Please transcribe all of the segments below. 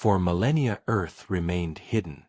For millennia Earth remained hidden.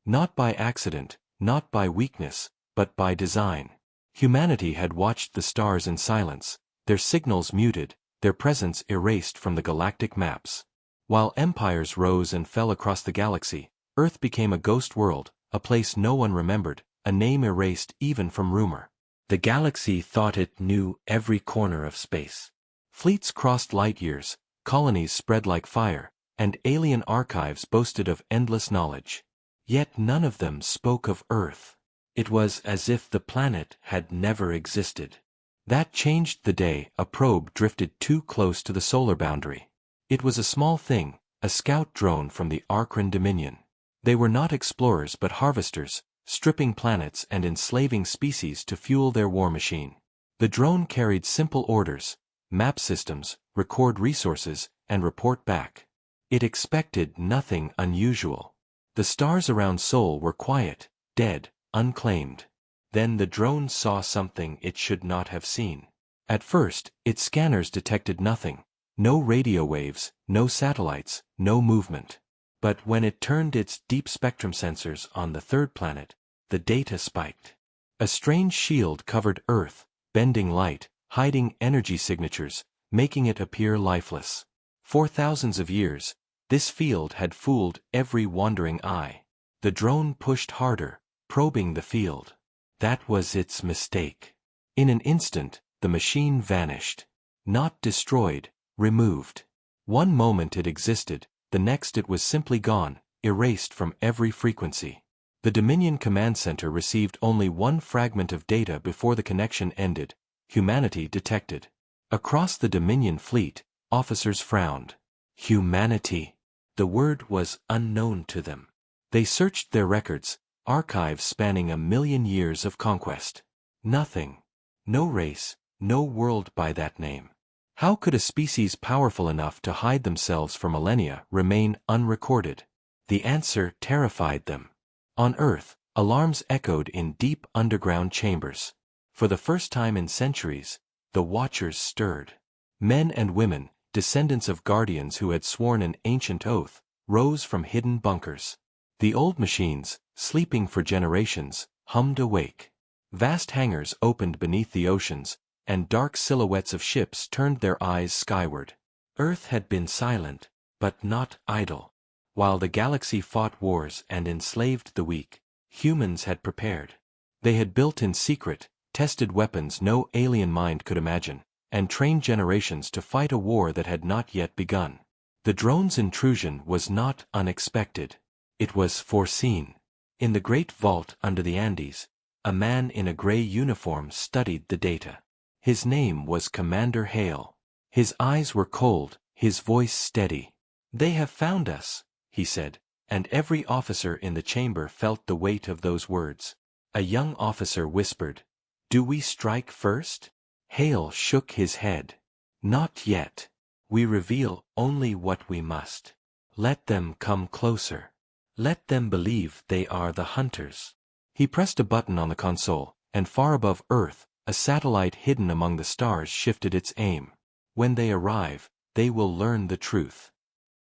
Not by accident, not by weakness, but by design. Humanity had watched the stars in silence, their signals muted, their presence erased from the galactic maps. While empires rose and fell across the galaxy, Earth became a ghost world, a place no one remembered, a name erased even from rumor. The galaxy thought it knew every corner of space. Fleets crossed light years, colonies spread like fire, and alien archives boasted of endless knowledge. Yet none of them spoke of Earth. It was as if the planet had never existed. That changed the day a probe drifted too close to the solar boundary. It was a small thing, a scout drone from the Arcran Dominion. They were not explorers but harvesters, stripping planets and enslaving species to fuel their war machine. The drone carried simple orders: map systems, record resources, and report back. It expected nothing unusual. The stars around Sol were quiet, dead, unclaimed. Then the drone saw something it should not have seen. At first, its scanners detected nothing. No radio waves, no satellites, no movement. But when it turned its deep spectrum sensors on the third planet, the data spiked. A strange shield covered Earth, bending light, hiding energy signatures, making it appear lifeless. For thousands of years, this field had fooled every wandering eye. The drone pushed harder, probing the field. That was its mistake. In an instant, the machine vanished. Not destroyed, removed. One moment it existed, the next it was simply gone, erased from every frequency. The Dominion Command Center received only one fragment of data before the connection ended. Humanity detected. Across the Dominion fleet, officers frowned. Humanity. The word was unknown to them. They searched their records, archives spanning 1,000,000 years of conquest. Nothing. No race, no world by that name. How could a species powerful enough to hide themselves for millennia remain unrecorded? The answer terrified them. On Earth, alarms echoed in deep underground chambers. For the first time in centuries, the Watchers stirred. Men and women, descendants of guardians who had sworn an ancient oath, rose from hidden bunkers. The old machines, sleeping for generations, hummed awake. Vast hangars opened beneath the oceans, and dark silhouettes of ships turned their eyes skyward. Earth had been silent, but not idle. While the galaxy fought wars and enslaved the weak, humans had prepared. They had built in secret, tested weapons no alien mind could imagine, and trained generations to fight a war that had not yet begun. The drone's intrusion was not unexpected. It was foreseen. In the great vault under the Andes, a man in a gray uniform studied the data. His name was Commander Hale. His eyes were cold, his voice steady. "They have found us," he said, and every officer in the chamber felt the weight of those words. A young officer whispered, "Do we strike first?" Hale shook his head. "Not yet. We reveal only what we must. Let them come closer. Let them believe they are the hunters." He pressed a button on the console, and far above Earth, a satellite hidden among the stars shifted its aim. When they arrive, they will learn the truth.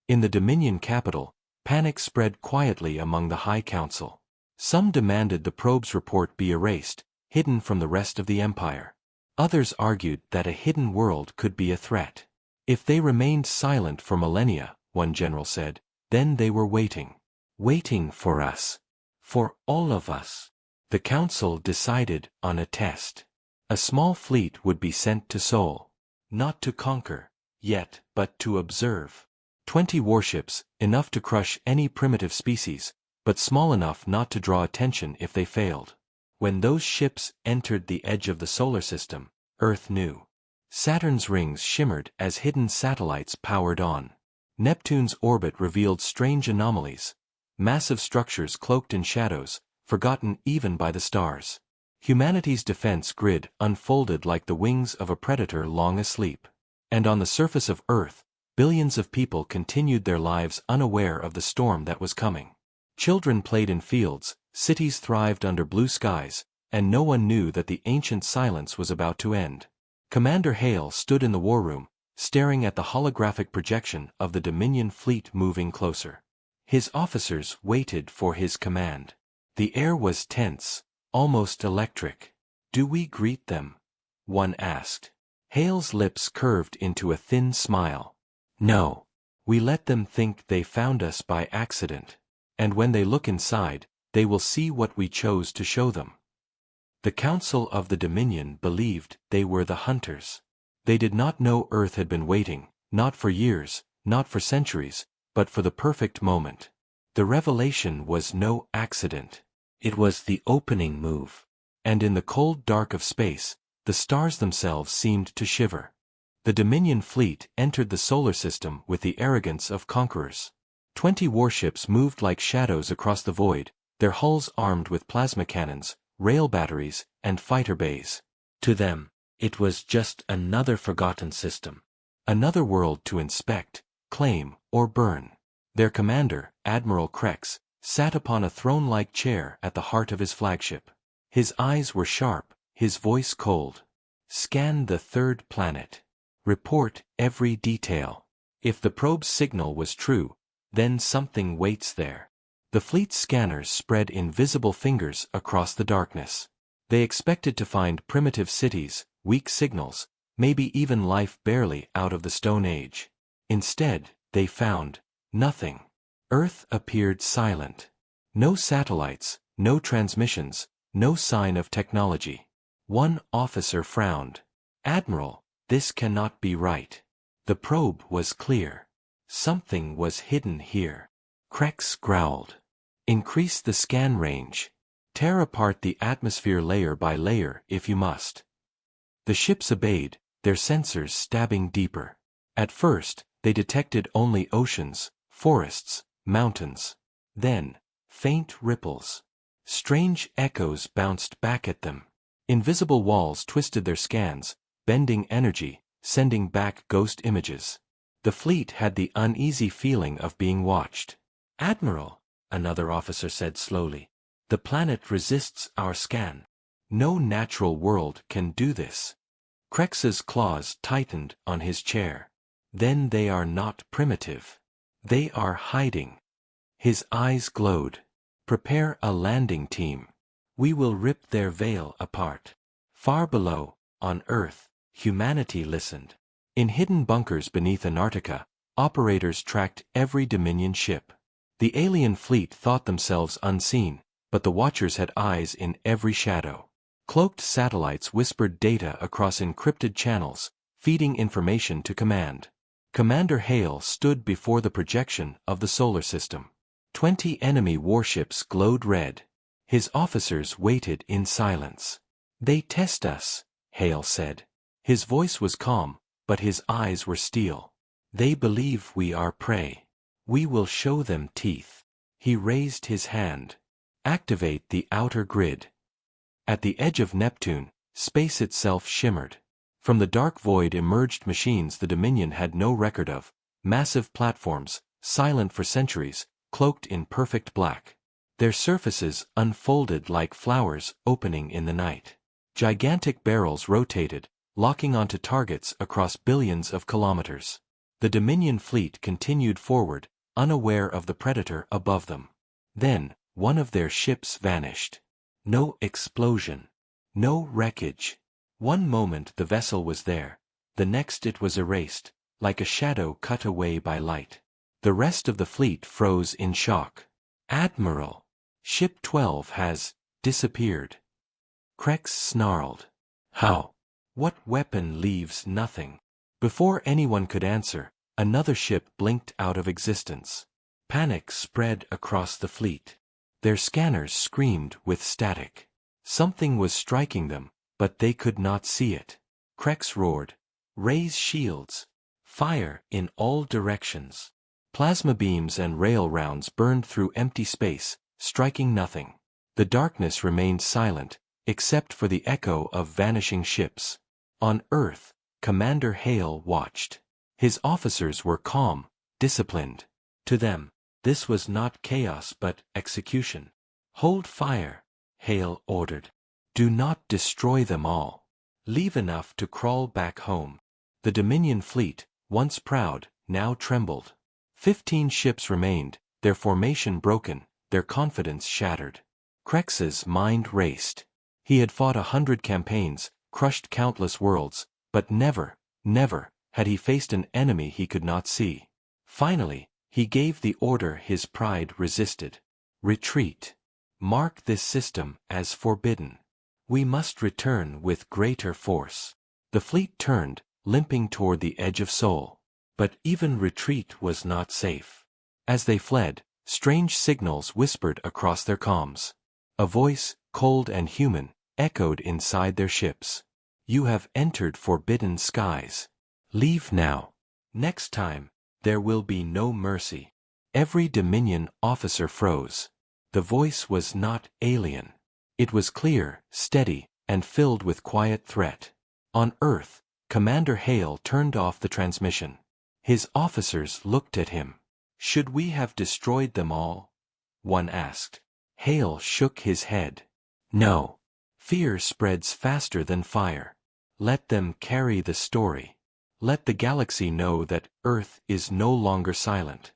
In the Dominion capital, panic spread quietly among the High Council. Some demanded the probe's report be erased, hidden from the rest of the Empire. Others argued that a hidden world could be a threat. If they remained silent for millennia, one general said, then they were waiting. Waiting for us. For all of us. The council decided on a test. A small fleet would be sent to Sol. Not to conquer, yet, but to observe. 20 warships, enough to crush any primitive species, but small enough not to draw attention if they failed. When those ships entered the edge of the solar system, Earth knew. Saturn's rings shimmered as hidden satellites powered on. Neptune's orbit revealed strange anomalies. Massive structures cloaked in shadows, forgotten even by the stars. Humanity's defense grid unfolded like the wings of a predator long asleep. And on the surface of Earth, billions of people continued their lives unaware of the storm that was coming. Children played in fields, cities thrived under blue skies, and no one knew that the ancient silence was about to end. Commander Hale stood in the war room, staring at the holographic projection of the Dominion fleet moving closer. His officers waited for his command. The air was tense, almost electric. "Do we greet them?" one asked. Hale's lips curved into a thin smile. "No. We let them think they found us by accident. And when they look inside, they will see what we chose to show them." The Council of the Dominion believed they were the hunters. They did not know Earth had been waiting, not for years, not for centuries, but for the perfect moment. The revelation was no accident. It was the opening move. And in the cold dark of space, the stars themselves seemed to shiver. The Dominion fleet entered the solar system with the arrogance of conquerors. 20 warships moved like shadows across the void, their hulls armed with plasma cannons, rail batteries, and fighter bays. To them, it was just another forgotten system. Another world to inspect, claim, or burn. Their commander, Admiral Krex, sat upon a throne-like chair at the heart of his flagship. His eyes were sharp, his voice cold. "Scan the third planet. Report every detail. If the probe's signal was true, then something waits there." The fleet's scanners spread invisible fingers across the darkness. They expected to find primitive cities, weak signals, maybe even life barely out of the Stone Age. Instead, they found nothing. Earth appeared silent. No satellites, no transmissions, no sign of technology. One officer frowned. "Admiral, this cannot be right." The probe was clear. Something was hidden here. Krex growled. "Increase the scan range. Tear apart the atmosphere layer by layer if you must." The ships obeyed, their sensors stabbing deeper. At first, they detected only oceans, forests, mountains. Then, faint ripples. Strange echoes bounced back at them. Invisible walls twisted their scans, bending energy, sending back ghost images. The fleet had the uneasy feeling of being watched. "Admiral," another officer said slowly, "the planet resists our scan. No natural world can do this." Krex's claws tightened on his chair. "Then they are not primitive. They are hiding." His eyes glowed. "Prepare a landing team. We will rip their veil apart." Far below, on Earth, humanity listened. In hidden bunkers beneath Antarctica, operators tracked every Dominion ship. The alien fleet thought themselves unseen, but the watchers had eyes in every shadow. Cloaked satellites whispered data across encrypted channels, feeding information to command. Commander Hale stood before the projection of the solar system. 20 enemy warships glowed red. His officers waited in silence. "They test us," Hale said. His voice was calm, but his eyes were steel. "They believe we are prey. We will show them teeth." He raised his hand. "Activate the outer grid." At the edge of Neptune, space itself shimmered. From the dark void emerged machines the Dominion had no record of, massive platforms, silent for centuries, cloaked in perfect black. Their surfaces unfolded like flowers opening in the night. Gigantic barrels rotated, locking onto targets across billions of kilometers. The Dominion fleet continued forward, unaware of the predator above them. Then, one of their ships vanished. No explosion. No wreckage. One moment the vessel was there, the next it was erased, like a shadow cut away by light. The rest of the fleet froze in shock. "Admiral, Ship 12 has disappeared." Krex snarled. "How? What weapon leaves nothing?" Before anyone could answer, another ship blinked out of existence. Panic spread across the fleet. Their scanners screamed with static. Something was striking them, but they could not see it. Krex roared, "Raise shields! Fire in all directions!" Plasma beams and rail rounds burned through empty space, striking nothing. The darkness remained silent, except for the echo of vanishing ships. On Earth, Commander Hale watched. His officers were calm, disciplined. To them, this was not chaos but execution. "Hold fire," Hale ordered. "Do not destroy them all. Leave enough to crawl back home." The Dominion fleet, once proud, now trembled. 15 ships remained, their formation broken, their confidence shattered. Krex's mind raced. He had fought 100 campaigns, crushed countless worlds, but never, never, had he faced an enemy he could not see. Finally, he gave the order his pride resisted. Retreat. Mark this system as forbidden. We must return with greater force. The fleet turned, limping toward the edge of Sol. But even retreat was not safe. As they fled, strange signals whispered across their comms. A voice, cold and human, echoed inside their ships. You have entered forbidden skies. Leave now. Next time, there will be no mercy. Every Dominion officer froze. The voice was not alien. It was clear, steady, and filled with quiet threat. On Earth, Commander Hale turned off the transmission. His officers looked at him. Should we have destroyed them all? One asked. Hale shook his head. No. Fear spreads faster than fire. Let them carry the story. Let the galaxy know that Earth is no longer silent.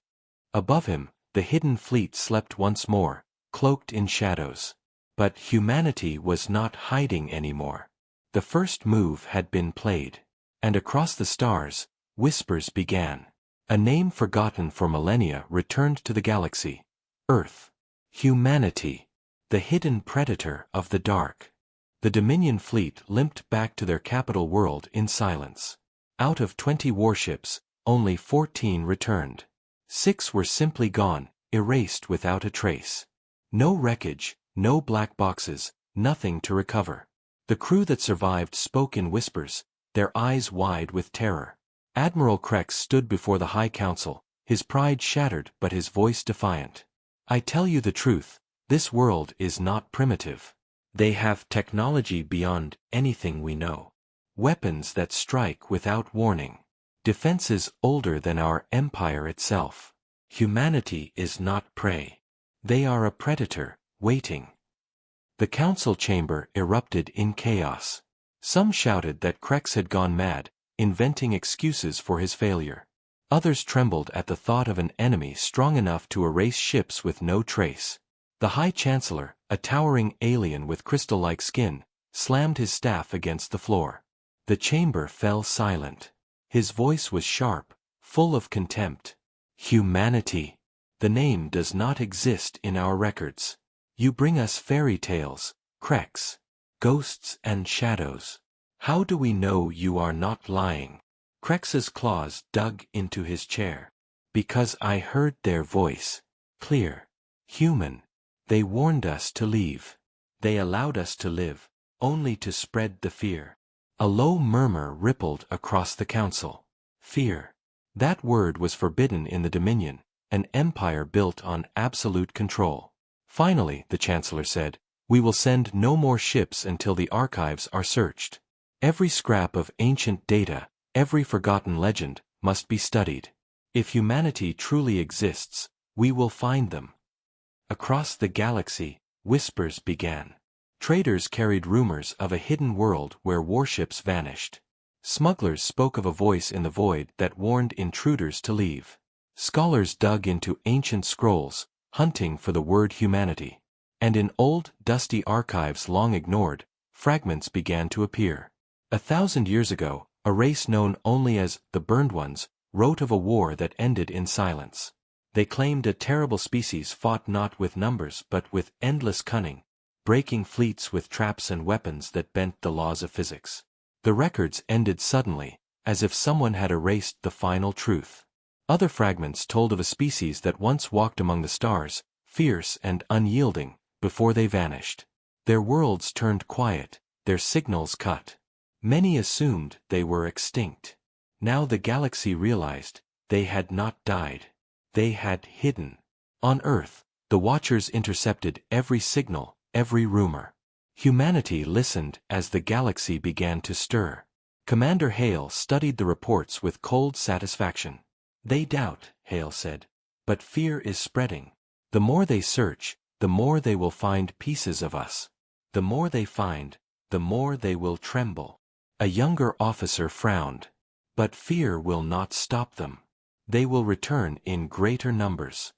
Above him, the hidden fleet slept once more, cloaked in shadows. But humanity was not hiding anymore. The first move had been played. And across the stars, whispers began. A name forgotten for millennia returned to the galaxy. Earth. Humanity. The hidden predator of the dark. The Dominion fleet limped back to their capital world in silence. Out of 20 warships, only 14 returned. 6 were simply gone, erased without a trace. No wreckage, no black boxes, nothing to recover. The crew that survived spoke in whispers, their eyes wide with terror. Admiral Krex stood before the High Council, his pride shattered but his voice defiant. I tell you the truth, this world is not primitive. They have technology beyond anything we know. Weapons that strike without warning. Defenses older than our empire itself. Humanity is not prey. They are a predator, waiting. The council chamber erupted in chaos. Some shouted that Krex had gone mad, inventing excuses for his failure. Others trembled at the thought of an enemy strong enough to erase ships with no trace. The High Chancellor, a towering alien with crystal-like skin, slammed his staff against the floor. The chamber fell silent. His voice was sharp, full of contempt. Humanity. The name does not exist in our records. You bring us fairy tales, Krex. Ghosts and shadows. How do we know you are not lying? Krex's claws dug into his chair. Because I heard their voice. Clear. Human. They warned us to leave. They allowed us to live, only to spread the fear. A low murmur rippled across the council. Fear. That word was forbidden in the Dominion, an empire built on absolute control. Finally, the Chancellor said, we will send no more ships until the archives are searched. Every scrap of ancient data, every forgotten legend, must be studied. If humanity truly exists, we will find them. Across the galaxy, whispers began. Traders carried rumors of a hidden world where warships vanished. Smugglers spoke of a voice in the void that warned intruders to leave. Scholars dug into ancient scrolls, hunting for the word humanity. And in old, dusty archives long ignored, fragments began to appear. 1,000 years ago, a race known only as the Burned Ones wrote of a war that ended in silence. They claimed a terrible species fought not with numbers but with endless cunning, breaking fleets with traps and weapons that bent the laws of physics. The records ended suddenly, as if someone had erased the final truth. Other fragments told of a species that once walked among the stars, fierce and unyielding, before they vanished. Their worlds turned quiet, their signals cut. Many assumed they were extinct. Now the galaxy realized they had not died. They had hidden. On Earth, the Watchers intercepted every signal, every rumor. Humanity listened as the galaxy began to stir. Commander Hale studied the reports with cold satisfaction. They doubt, Hale said. But fear is spreading. The more they search, the more they will find pieces of us. The more they find, the more they will tremble. A younger officer frowned. But fear will not stop them. They will return in greater numbers.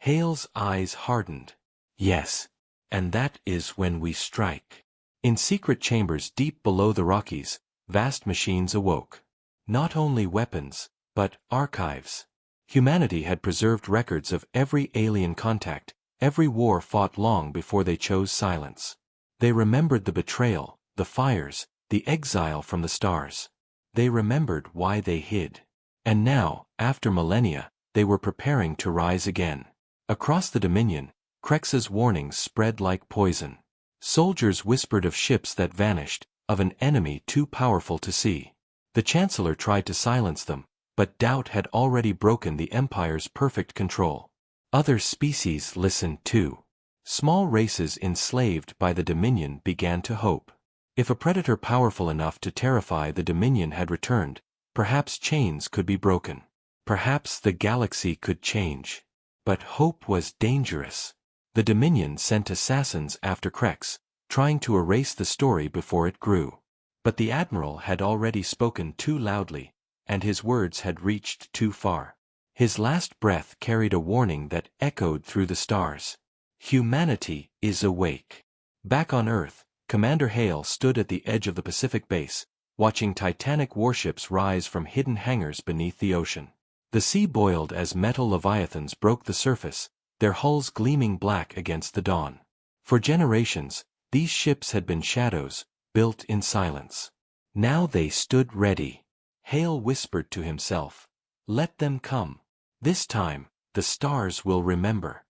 Hale's eyes hardened. Yes. And that is when we strike. In secret chambers deep below the Rockies, vast machines awoke. Not only weapons, but archives. Humanity had preserved records of every alien contact, every war fought long before they chose silence. They remembered the betrayal, the fires, the exile from the stars. They remembered why they hid. And now, after millennia, they were preparing to rise again. Across the Dominion, Krex's warnings spread like poison. Soldiers whispered of ships that vanished, of an enemy too powerful to see. The Chancellor tried to silence them, but doubt had already broken the Empire's perfect control. Other species listened too. Small races enslaved by the Dominion began to hope. If a predator powerful enough to terrify the Dominion had returned, perhaps chains could be broken. Perhaps the galaxy could change. But hope was dangerous. The Dominion sent assassins after Krex, trying to erase the story before it grew. But the Admiral had already spoken too loudly, and his words had reached too far. His last breath carried a warning that echoed through the stars. Humanity is awake. Back on Earth, Commander Hale stood at the edge of the Pacific base, watching Titanic warships rise from hidden hangars beneath the ocean. The sea boiled as metal leviathans broke the surface, their hulls gleaming black against the dawn. For generations, these ships had been shadows, built in silence. Now they stood ready. Hale whispered to himself, "Let them come. This time, the stars will remember."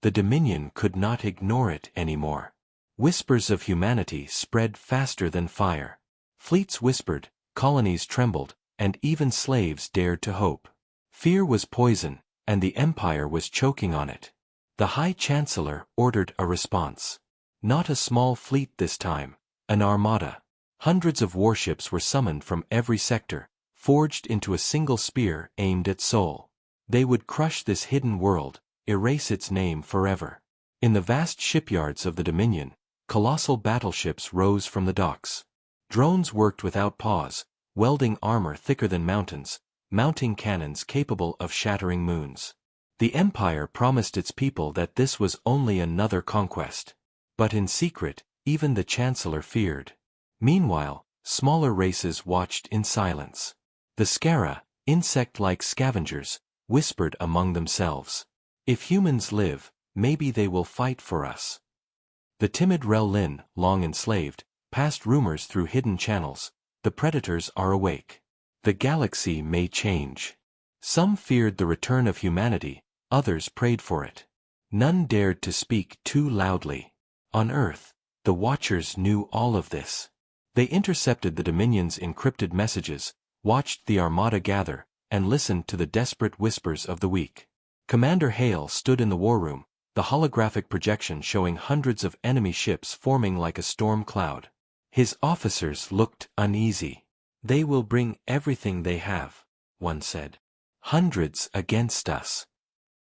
The Dominion could not ignore it anymore. Whispers of humanity spread faster than fire. Fleets whispered, colonies trembled, and even slaves dared to hope. Fear was poison, and the Empire was choking on it. The High Chancellor ordered a response. Not a small fleet this time, an armada. Hundreds of warships were summoned from every sector, forged into a single spear aimed at Sol. They would crush this hidden world, erase its name forever. In the vast shipyards of the Dominion, colossal battleships rose from the docks. Drones worked without pause, welding armor thicker than mountains, mounting cannons capable of shattering moons. The Empire promised its people that this was only another conquest. But in secret, even the Chancellor feared. Meanwhile, smaller races watched in silence. The Skara, insect-like scavengers, whispered among themselves. If humans live, maybe they will fight for us. The timid Rel-Lin, long enslaved, passed rumors through hidden channels. The predators are awake. The galaxy may change. Some feared the return of humanity, others prayed for it. None dared to speak too loudly. On Earth, the Watchers knew all of this. They intercepted the Dominion's encrypted messages, watched the Armada gather, and listened to the desperate whispers of the weak. Commander Hale stood in the war room, the holographic projection showing hundreds of enemy ships forming like a storm cloud. His officers looked uneasy. "They will bring everything they have," one said. "Hundreds against us."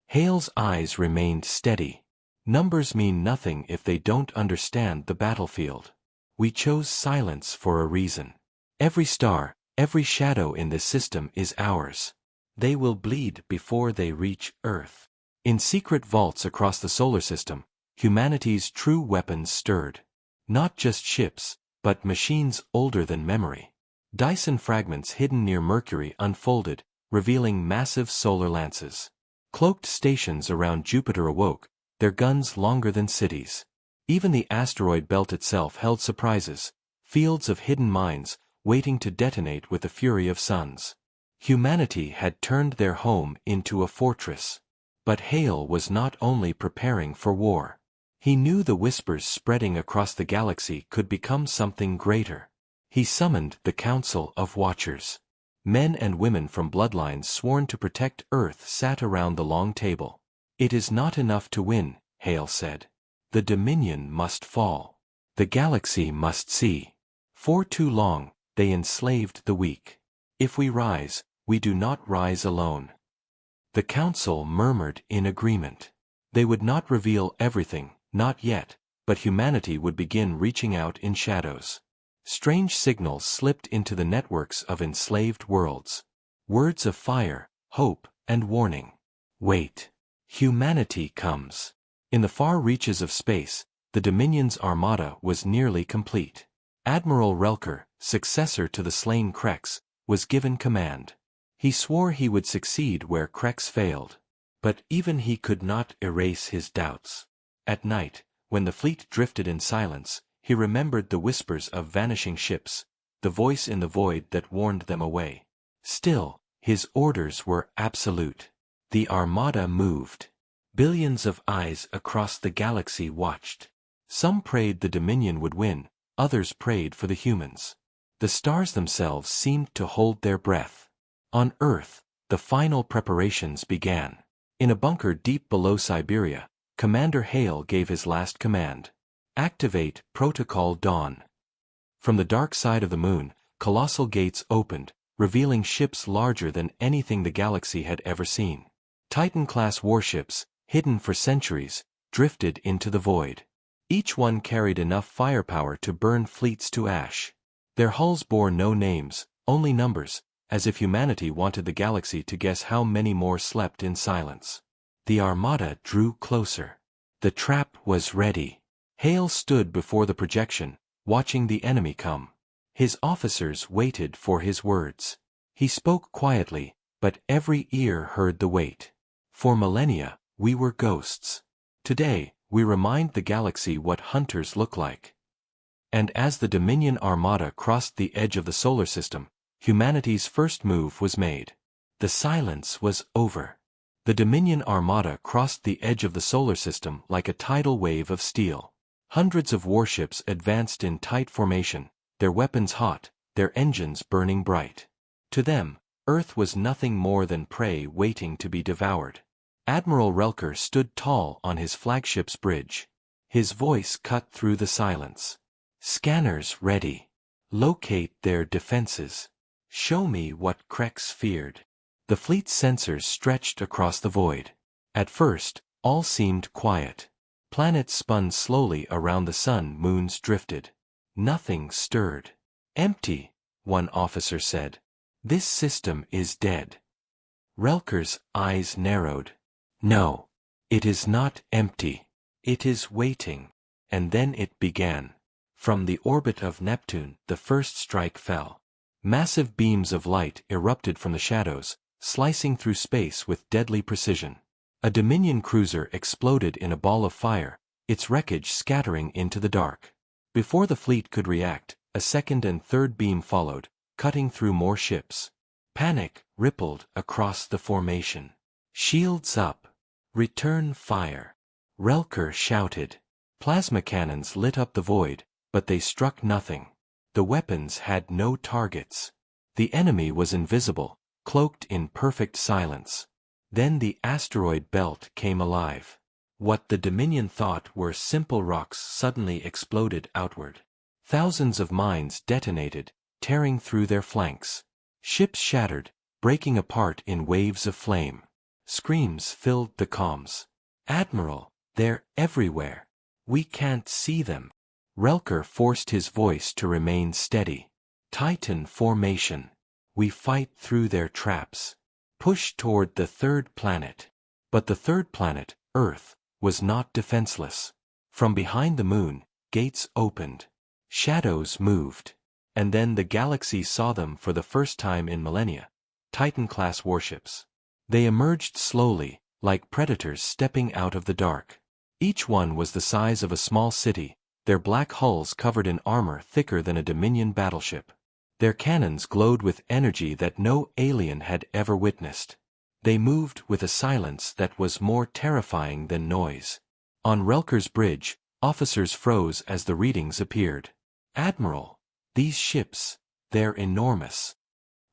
Hale's eyes remained steady. Numbers mean nothing if they don't understand the battlefield. We chose silence for a reason. Every star, every shadow in this system is ours. They will bleed before they reach Earth. In secret vaults across the solar system, humanity's true weapons stirred. Not just ships, but machines older than memory. Dyson fragments hidden near Mercury unfolded, revealing massive solar lances. Cloaked stations around Jupiter awoke, their guns longer than cities. Even the asteroid belt itself held surprises, fields of hidden mines, waiting to detonate with the fury of suns. Humanity had turned their home into a fortress. But Hale was not only preparing for war. He knew the whispers spreading across the galaxy could become something greater. He summoned the Council of Watchers. Men and women from bloodlines sworn to protect Earth sat around the long table. "It is not enough to win," Hale said. "The Dominion must fall. The galaxy must see. For too long, they enslaved the weak. If we rise, we do not rise alone." The Council murmured in agreement. They would not reveal everything, not yet, but humanity would begin reaching out in shadows. Strange signals slipped into the networks of enslaved worlds. Words of fire, hope, and warning. "Wait." Humanity comes. In the far reaches of space, the Dominion's armada was nearly complete. Admiral Relker, successor to the slain Krex, was given command. He swore he would succeed where Krex failed. But even he could not erase his doubts. At night, when the fleet drifted in silence, he remembered the whispers of vanishing ships, the voice in the void that warned them away. Still, his orders were absolute. The armada moved. Billions of eyes across the galaxy watched. Some prayed the Dominion would win, others prayed for the humans. The stars themselves seemed to hold their breath. On Earth, the final preparations began. In a bunker deep below Siberia, Commander Hale gave his last command. Activate Protocol Dawn. From the dark side of the moon, colossal gates opened, revealing ships larger than anything the galaxy had ever seen. Titan-class warships, hidden for centuries, drifted into the void. Each one carried enough firepower to burn fleets to ash. Their hulls bore no names, only numbers, as if humanity wanted the galaxy to guess how many more slept in silence. The armada drew closer. The trap was ready. Hale stood before the projection, watching the enemy come. His officers waited for his words. He spoke quietly, but every ear heard the weight. For millennia, we were ghosts. Today, we remind the galaxy what hunters look like. And as the Dominion armada crossed the edge of the solar system, humanity's first move was made. The silence was over. The Dominion armada crossed the edge of the solar system like a tidal wave of steel. Hundreds of warships advanced in tight formation, their weapons hot, their engines burning bright. To them, Earth was nothing more than prey waiting to be devoured. Admiral Relker stood tall on his flagship's bridge. His voice cut through the silence. Scanners ready. Locate their defenses. Show me what Krex feared. The fleet's sensors stretched across the void. At first, all seemed quiet. Planets spun slowly around the sun, moons drifted. Nothing stirred. Empty, one officer said. This system is dead. Relker's eyes narrowed. No, it is not empty. It is waiting. And then it began. From the orbit of Neptune, the first strike fell. Massive beams of light erupted from the shadows, slicing through space with deadly precision. A Dominion cruiser exploded in a ball of fire, its wreckage scattering into the dark. Before the fleet could react, a second and third beam followed, cutting through more ships. Panic rippled across the formation. Shields up. Return fire. Relker shouted. Plasma cannons lit up the void, but they struck nothing. The weapons had no targets. The enemy was invisible, cloaked in perfect silence. Then the asteroid belt came alive. What the Dominion thought were simple rocks suddenly exploded outward. Thousands of mines detonated, tearing through their flanks. Ships shattered, breaking apart in waves of flame. Screams filled the comms. Admiral, they're everywhere. We can't see them. Relker forced his voice to remain steady. Titan formation. We fight through their traps. Push toward the third planet. But the third planet, Earth, was not defenseless. From behind the moon, gates opened. Shadows moved. And then the galaxy saw them for the first time in millennia. Titan-class warships. They emerged slowly, like predators stepping out of the dark. Each one was the size of a small city, their black hulls covered in armor thicker than a Dominion battleship. Their cannons glowed with energy that no alien had ever witnessed. They moved with a silence that was more terrifying than noise. On Relker's bridge, officers froze as the readings appeared. Admiral, these ships, they're enormous.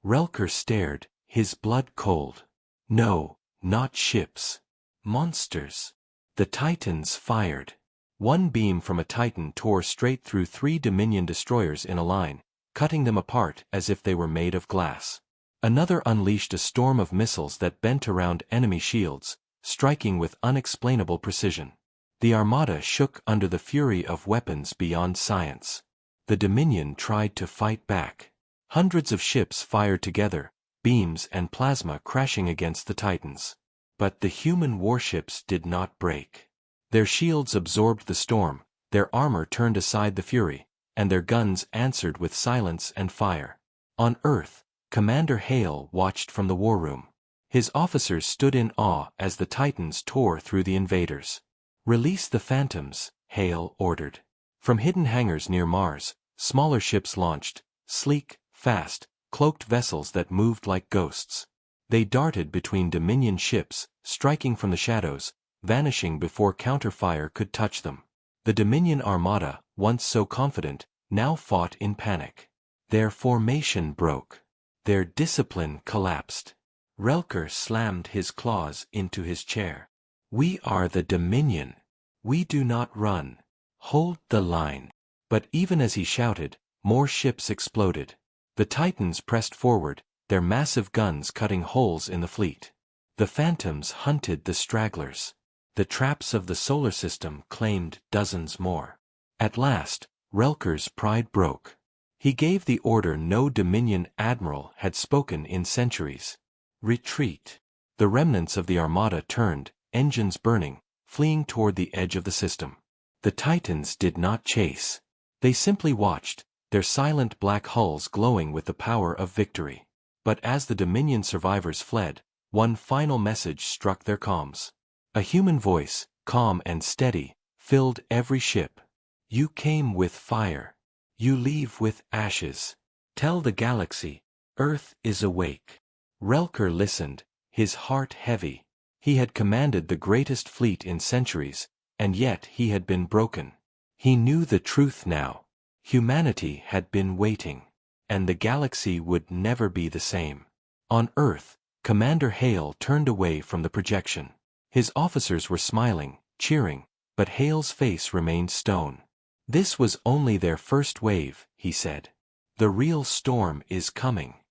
Relker stared, his blood cold. No, not ships. Monsters. The Titans fired. One beam from a Titan tore straight through 3 Dominion destroyers in a line, cutting them apart as if they were made of glass. Another unleashed a storm of missiles that bent around enemy shields, striking with unexplainable precision. The armada shook under the fury of weapons beyond science. The Dominion tried to fight back. Hundreds of ships fired together, beams and plasma crashing against the Titans. But the human warships did not break. Their shields absorbed the storm, their armor turned aside the fury, and their guns answered with silence and fire. On Earth, Commander Hale watched from the war room. His officers stood in awe as the Titans tore through the invaders. "Release the Phantoms," Hale ordered. From hidden hangars near Mars, smaller ships launched, sleek, fast, cloaked vessels that moved like ghosts. They darted between Dominion ships, striking from the shadows, vanishing before counterfire could touch them. The Dominion Armada, once so confident, now fought in panic. Their formation broke. Their discipline collapsed. Relker slammed his claws into his chair. "We are the Dominion. We do not run. Hold the line." But even as he shouted, more ships exploded. The Titans pressed forward, their massive guns cutting holes in the fleet. The Phantoms hunted the stragglers. The traps of the solar system claimed dozens more. At last, Relker's pride broke. He gave the order no Dominion admiral had spoken in centuries. "Retreat." The remnants of the Armada turned, engines burning, fleeing toward the edge of the system. The Titans did not chase. They simply watched, their silent black hulls glowing with the power of victory. But as the Dominion survivors fled, one final message struck their comms. A human voice, calm and steady, filled every ship. "You came with fire. You leave with ashes. Tell the galaxy, Earth is awake." Relker listened, his heart heavy. He had commanded the greatest fleet in centuries, and yet he had been broken. He knew the truth now. Humanity had been waiting, and the galaxy would never be the same. On Earth, Commander Hale turned away from the projection. His officers were smiling, cheering, but Hale's face remained stone. "This was only their first wave," he said. "The real storm is coming."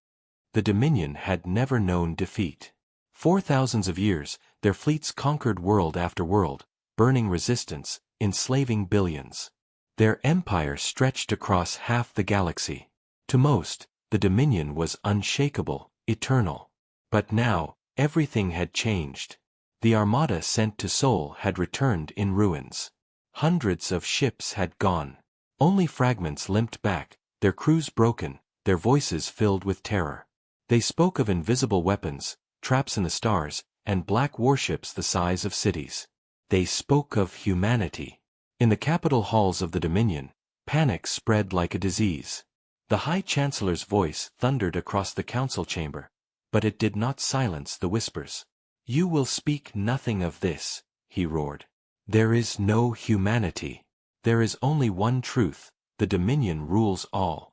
The Dominion had never known defeat. For thousands of years, their fleets conquered world after world, burning resistance, enslaving billions. Their empire stretched across half the galaxy. To most, the Dominion was unshakable, eternal. But now, everything had changed. The Armada sent to Sol had returned in ruins. Hundreds of ships had gone. Only fragments limped back, their crews broken, their voices filled with terror. They spoke of invisible weapons, traps in the stars, and black warships the size of cities. They spoke of humanity. In the capital halls of the Dominion, panic spread like a disease. The High Chancellor's voice thundered across the council chamber, but it did not silence the whispers. "You will speak nothing of this," he roared. "There is no humanity. There is only one truth, the Dominion rules all."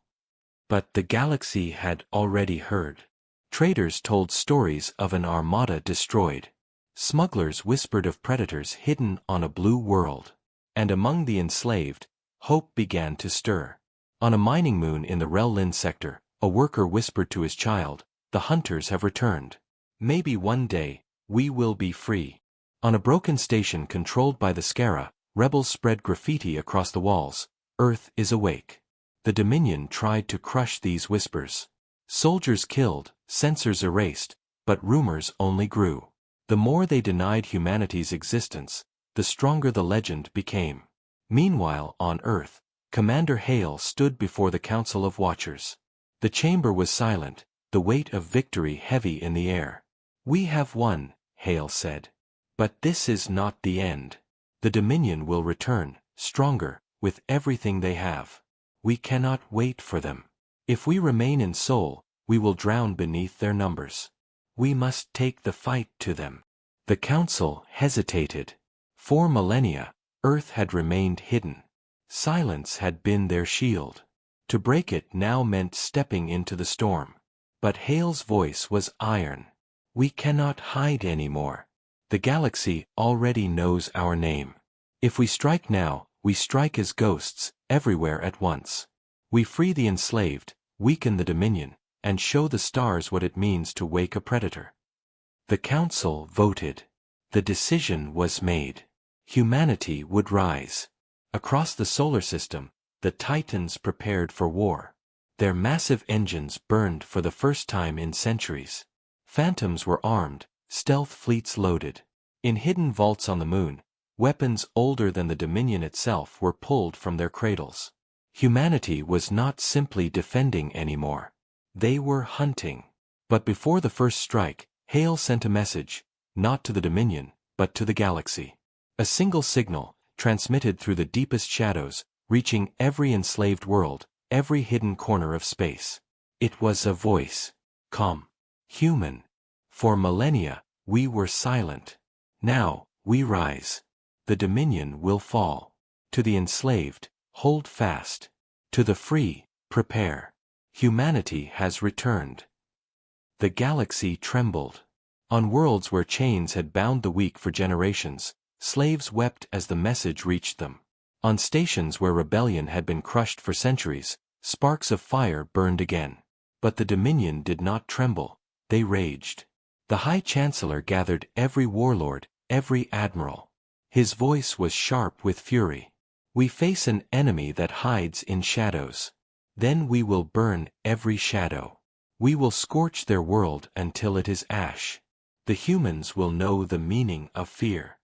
But the galaxy had already heard. Traders told stories of an armada destroyed. Smugglers whispered of predators hidden on a blue world. And among the enslaved, hope began to stir. On a mining moon in the Rel-Lin sector, a worker whispered to his child, "The hunters have returned. Maybe one day, we will be free." On a broken station controlled by the Scara, rebels spread graffiti across the walls, "Earth is awake." The Dominion tried to crush these whispers. Soldiers killed, censors erased, but rumors only grew. The more they denied humanity's existence, the stronger the legend became. Meanwhile, on Earth, Commander Hale stood before the Council of Watchers. The chamber was silent, the weight of victory heavy in the air. "We have won," Hale said. "But this is not the end. The Dominion will return, stronger, with everything they have. We cannot wait for them. If we remain in Sol, we will drown beneath their numbers. We must take the fight to them." The Council hesitated. For millennia, Earth had remained hidden. Silence had been their shield. To break it now meant stepping into the storm. But Hale's voice was iron. "We cannot hide anymore. The galaxy already knows our name. If we strike now, we strike as ghosts, everywhere at once. We free the enslaved, weaken the Dominion, and show the stars what it means to wake a predator." The Council voted. The decision was made. Humanity would rise. Across the solar system, the Titans prepared for war. Their massive engines burned for the first time in centuries. Phantoms were armed, stealth fleets loaded. In hidden vaults on the moon, weapons older than the Dominion itself were pulled from their cradles. Humanity was not simply defending anymore. They were hunting. But before the first strike, Hale sent a message, not to the Dominion, but to the galaxy. A single signal, transmitted through the deepest shadows, reaching every enslaved world, every hidden corner of space. It was a voice. Calm. Human. For millennia, we were silent. Now, we rise. The Dominion will fall. To the enslaved, hold fast. To the free, prepare. Humanity has returned. The galaxy trembled. On worlds where chains had bound the weak for generations, slaves wept as the message reached them. On stations where rebellion had been crushed for centuries, sparks of fire burned again. But the Dominion did not tremble, they raged. The High Chancellor gathered every warlord, every admiral. His voice was sharp with fury. We face an enemy that hides in shadows. Then we will burn every shadow. We will scorch their world until it is ash. The humans will know the meaning of fear.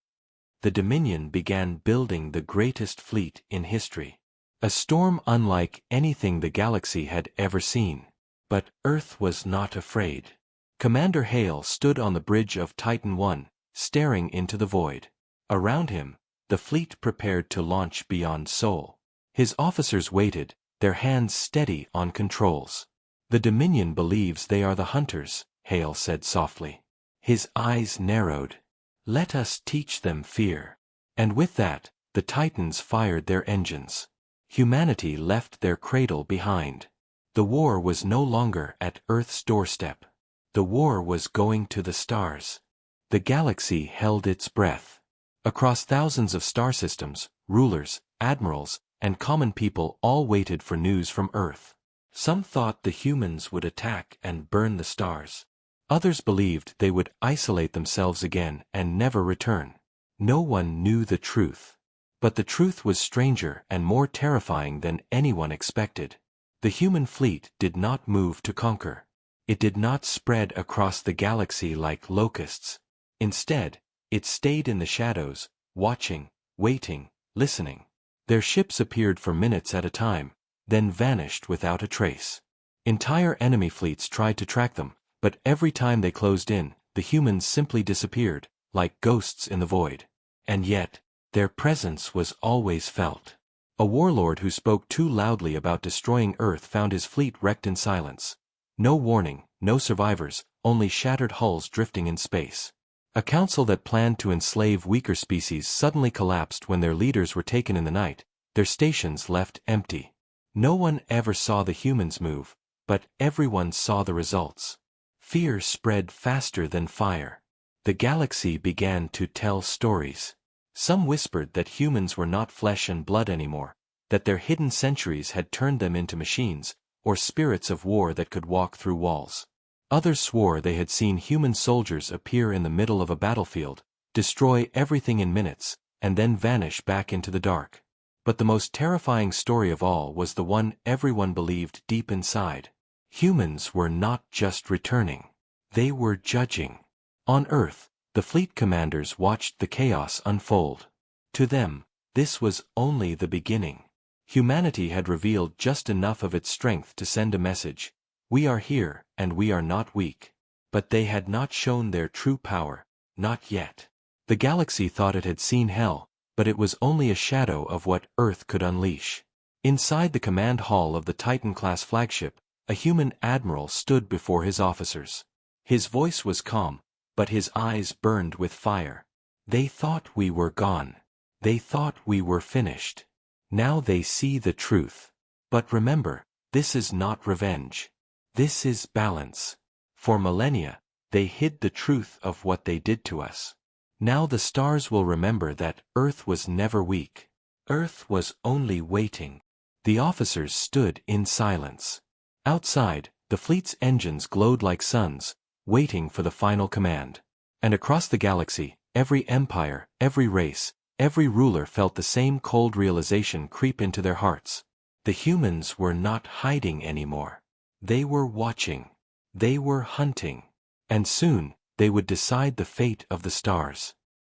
The Dominion began building the greatest fleet in history. A storm unlike anything the galaxy had ever seen. But Earth was not afraid. Commander Hale stood on the bridge of Titan I, staring into the void. Around him, the fleet prepared to launch beyond Sol. His officers waited, their hands steady on controls. The Dominion believes they are the hunters, Hale said softly. His eyes narrowed. Let us teach them fear. And with that, the Titans fired their engines. Humanity left their cradle behind. The war was no longer at Earth's doorstep. The war was going to the stars. The galaxy held its breath. Across thousands of star systems, rulers, admirals, and common people all waited for news from Earth. Some thought the humans would attack and burn the stars. Others believed they would isolate themselves again and never return. No one knew the truth. But the truth was stranger and more terrifying than anyone expected. The human fleet did not move to conquer. It did not spread across the galaxy like locusts. Instead, it stayed in the shadows, watching, waiting, listening. Their ships appeared for minutes at a time, then vanished without a trace. Entire enemy fleets tried to track them, but every time they closed in, the humans simply disappeared, like ghosts in the void. And yet, their presence was always felt. A warlord who spoke too loudly about destroying Earth found his fleet wrecked in silence. No warning, no survivors, only shattered hulls drifting in space. A council that planned to enslave weaker species suddenly collapsed when their leaders were taken in the night, their stations left empty. No one ever saw the humans move, but everyone saw the results. Fear spread faster than fire. The galaxy began to tell stories. Some whispered that humans were not flesh and blood anymore, that their hidden centuries had turned them into machines, or spirits of war that could walk through walls. Others swore they had seen human soldiers appear in the middle of a battlefield, destroy everything in minutes, and then vanish back into the dark. But the most terrifying story of all was the one everyone believed deep inside. Humans were not just returning. They were judging. On Earth, the fleet commanders watched the chaos unfold. To them, this was only the beginning. Humanity had revealed just enough of its strength to send a message. We are here, and we are not weak. But they had not shown their true power, not yet. The galaxy thought it had seen hell, but it was only a shadow of what Earth could unleash. Inside the command hall of the Titan-class flagship, a human admiral stood before his officers. His voice was calm, but his eyes burned with fire. They thought we were gone. They thought we were finished. Now they see the truth. But remember, this is not revenge. This is balance. For millennia, they hid the truth of what they did to us. Now the stars will remember that Earth was never weak. Earth was only waiting. The officers stood in silence. Outside, the fleet's engines glowed like suns, waiting for the final command. And across the galaxy, every empire, every race, every ruler felt the same cold realization creep into their hearts. The humans were not hiding anymore. They were watching. They were hunting. And soon, they would decide the fate of the stars.